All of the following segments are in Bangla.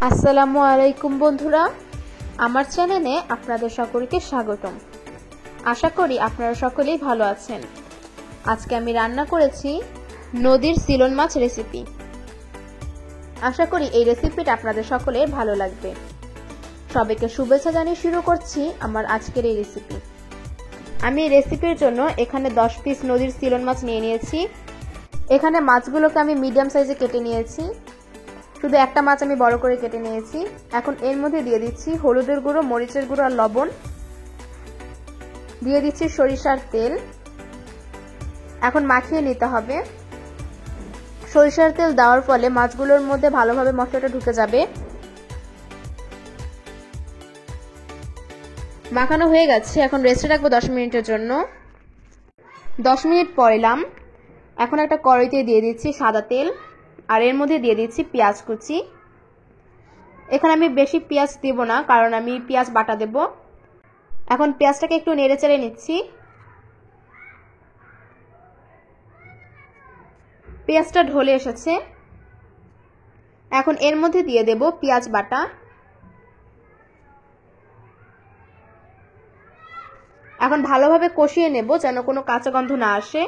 আসসালামু আলাইকুম বন্ধুরা, আমার চ্যানেলে আপনাদের সকলকে স্বাগতম। আশা করি আপনারা সকলেই ভালো আছেন। আজকে আমি রান্না করেছি নদীর সিলন মাছ রেসিপি। আশা করি এই রেসিপিটা আপনাদের সকলের ভালো লাগবে। সবাইকে শুভেচ্ছা জানিয়ে শুরু করছি আমার আজকের এই রেসিপি। আমি এই রেসিপির জন্য এখানে 10 পিস নদীর সিলন মাছ নিয়ে নিয়েছি। এখানে মাছগুলোকে আমি মিডিয়াম সাইজে কেটে নিয়েছি। শুধু একটা মাছ আমি বড় করে কেটে নিয়েছি। এখন এর মধ্যে দিয়ে দিচ্ছি হলুদের গুঁড়ো, মরিচের গুঁড়ো আর লবণ। দিয়ে দিচ্ছি সরিষার তেল। এখন মাখিয়ে নিতে হবে। সরিষার তেল দেওয়ার ফলে মাছগুলোর মধ্যে ভালোভাবে মশলাটা ঢুকে যাবে। মাখানো হয়ে গেছে, এখন রেস্টে রাখবো 10 মিনিটের জন্য। 10 মিনিট পর এলাম। এখন একটা কড়াইতে দিয়ে দিচ্ছি সাদা তেল, আর এর মধ্যে দিয়ে দিচ্ছি পেঁয়াজ কুচি। এখানে আমি বেশি পেঁয়াজ দেব না, কারণ আমি পেঁয়াজ বাটা দেব। এখন পেঁয়াজটাকে একটু নেড়ে চেড়ে নিচ্ছি। পেঁয়াজটা ঢলে এসেছে। এখন এর মধ্যে দিয়ে দেব পেঁয়াজ বাটা। এখন ভালোভাবে কষিয়ে নেব যেন কোনো কাঁচা গন্ধ না আসে।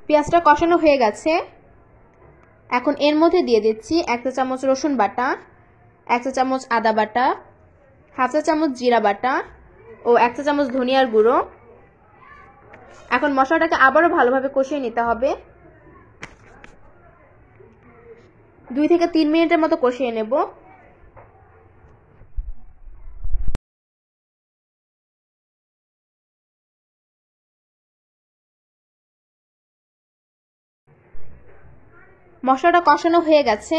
পেঁয়াজটা কষানো হয়ে গেছে। এখন এর মধ্যে দিয়ে দিচ্ছি 1 চা চামচ রসুন বাটা, 1 চা চামচ আদা বাটা, 1/2 চা চামচ জিরা বাটা ও 1 চা চামচ ধনিয়ার গুঁড়ো। এখন মশলাটাকে আবারও ভালোভাবে কষিয়ে নিতে হবে। 2 থেকে 3 মিনিটের মতো কষিয়ে নেব। মশলাটা কষানো হয়ে গেছে।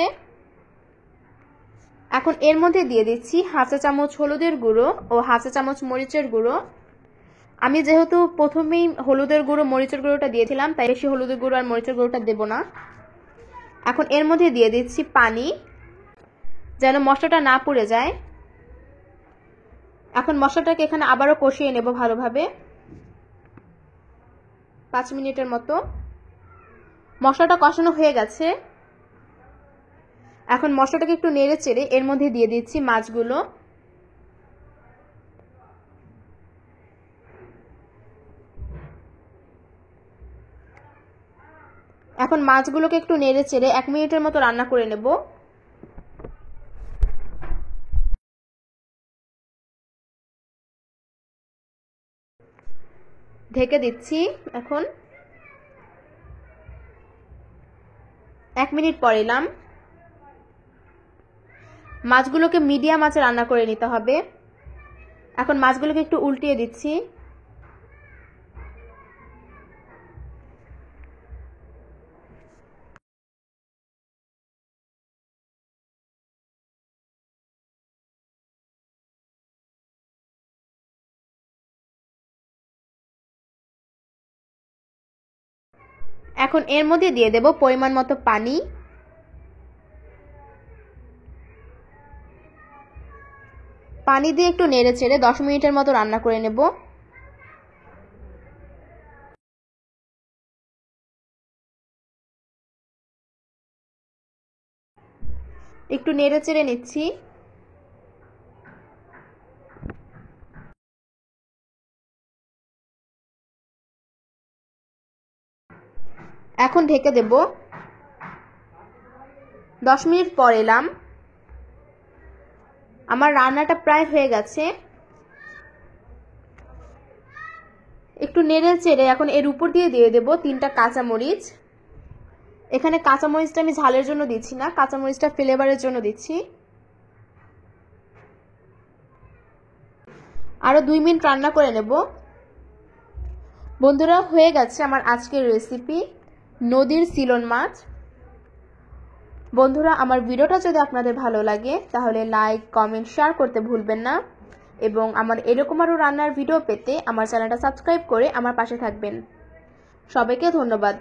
এখন এর মধ্যে দিয়ে দিচ্ছি 1/2 চা চামচ হলুদের গুঁড়ো ও 1/2 চা চামচ মরিচের গুঁড়ো। আমি যেহেতু প্রথমেই হলুদের গুঁড়ো মরিচের গুঁড়োটা দিয়েছিলাম, তাই বেশি হলুদের গুঁড়ো আর মরিচের গুঁড়োটা দেব না। এখন এর মধ্যে দিয়ে দিচ্ছি পানি, যেন মশলাটা না পুড়ে যায়। এখন মশলাটাকে এখানে আবারও কষিয়ে নেব ভালোভাবে 5 মিনিটের মতো। মশলাটা কষানো হয়ে গেছে। এখন মশলাটাকে একটু নেড়ে চেড়ে এর মধ্যে দিয়ে দিচ্ছি মাছগুলো। এখন মাছগুলোকে একটু নেড়ে চেড়ে 1 মিনিটের মতো রান্না করে নেব। ঢেকে দিচ্ছি। এখন 1 মিনিট পর এলাম। মাছগুলোকে মিডিয়াম আঁচে রান্না করে নিতে হবে। এখন মাছগুলোকে একটু উল্টিয়ে দিচ্ছি। এখন এর মধ্যে দিয়ে দেব পরিমাণ মতো পানি। পানি দিয়ে একটু নেড়ে চেড়ে 10 মিনিটের মতো রান্না করে নেব। একটু নেড়ে চেড়ে নিচ্ছি। এখন ঢেকে দেব। 10 মিনিট পর এলাম। আমার রান্নাটা প্রায় হয়ে গেছে। একটু নেড়ে চেড়ে এখন এর উপর দিয়ে দেব 3টা কাঁচামরিচ। এখানে কাঁচামরিচটা আমি ঝালের জন্য দিচ্ছি না, কাঁচামরিচটা ফ্লেভারের জন্য দিচ্ছি। আরো 2 মিনিট রান্না করে নেব। বন্ধুরা, হয়ে গেছে আমার আজকের রেসিপি নদীর সিলন মাছ। বন্ধুরা, আমার ভিডিওটা যদি আপনাদের ভালো লাগে তাহলে লাইক, কমেন্ট, শেয়ার করতে ভুলবেন না এবং আমার এরকম আরো রান্নার ভিডিও পেতে আমার চ্যানেলটা সাবস্ক্রাইব করে আমার পাশে থাকবেন। সবাইকে ধন্যবাদ।